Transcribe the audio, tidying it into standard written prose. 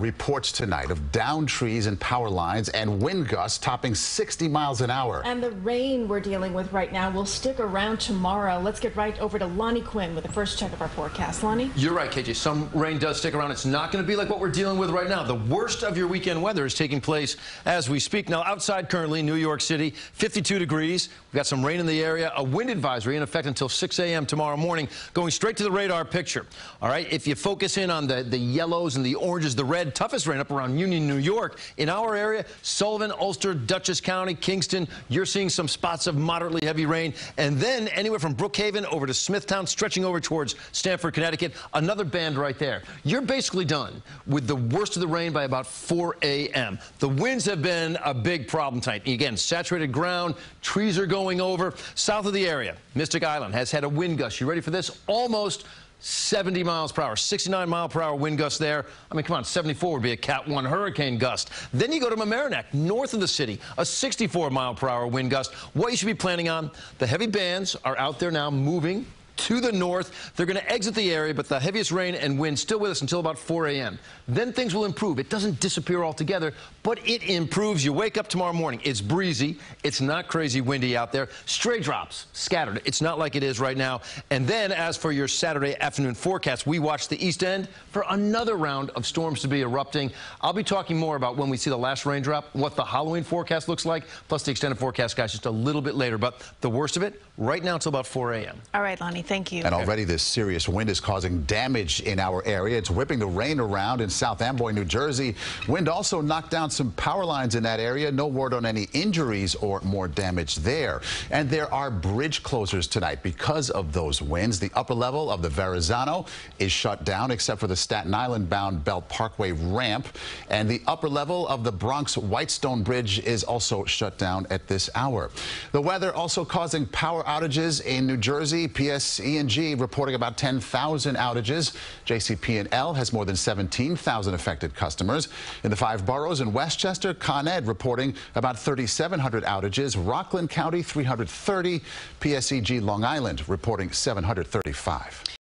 reports tonight of downed trees and power lines and wind gusts topping 60 miles an hour. And the rain we're dealing with right now will stick around tomorrow. Let's get right over to Lonnie Quinn with the first check of our forecast. Lonnie? You're right, KJ. Some rain does stick around. It's not going to be like what we're dealing with right now. The worst of your weekend weather is taking place as we speak. Now, outside currently, New York City, 52 degrees. We've got some rain in the area. A wind advisory in effect until 6 a.m. tomorrow morning, going straight to the radar picture. All right, if you focus in on the yellows and the oranges, the red, toughest rain up around Union, New York. In our area, Sullivan, Ulster, Dutchess County, Kingston, you're seeing some spots of moderately heavy rain. And then anywhere from Brookhaven over to Smithtown, stretching over towards Stamford, Connecticut, another band right there. You're basically done with the worst of the rain by about 4 a.m. The winds have been a big problem tonight. Again, saturated ground, trees are going over. South of the area, Mystic Island has had a wind gust. You ready for this? Almost 70 miles per hour, 69 mile per hour wind gust there. I mean, come on, 74 would be a Cat 1 hurricane gust. Then you go to Mamaroneck, north of the city, a 64 mile per hour wind gust. What you should be planning on, the heavy bands are out there now moving to the north. They're going to exit the area, but the heaviest rain and wind still with us until about 4 a.m. Then things will improve. It doesn't disappear altogether, but it improves. You wake up tomorrow morning. It's breezy. It's not crazy windy out there. Stray drops scattered. It's not like it is right now. And then as for your Saturday afternoon forecast, we watch the east end for another round of storms to be erupting. I'll be talking more about when we see the last raindrop, what the Halloween forecast looks like, plus the extended forecast, guys, just a little bit later. But the worst of it, right now until about 4 a.m. All right, Lonnie. Thank you. And already this serious wind is causing damage in our area. It's whipping the rain around in South Amboy, New Jersey. Wind also knocked down some power lines in that area. No word on any injuries or more damage there. And there are bridge closures tonight because of those winds. The upper level of the Verrazano is shut down except for the Staten Island bound Belt Parkway ramp. And the upper level of the Bronx Whitestone Bridge is also shut down at this hour. The weather also causing power outages in New Jersey. PSE&G reporting about 10,000 outages. JCP&L has more than 17,000 affected customers. In the 5 boroughs in Westchester, Con Ed reporting about 3,700 outages. Rockland County, 330. PSEG Long Island reporting 735.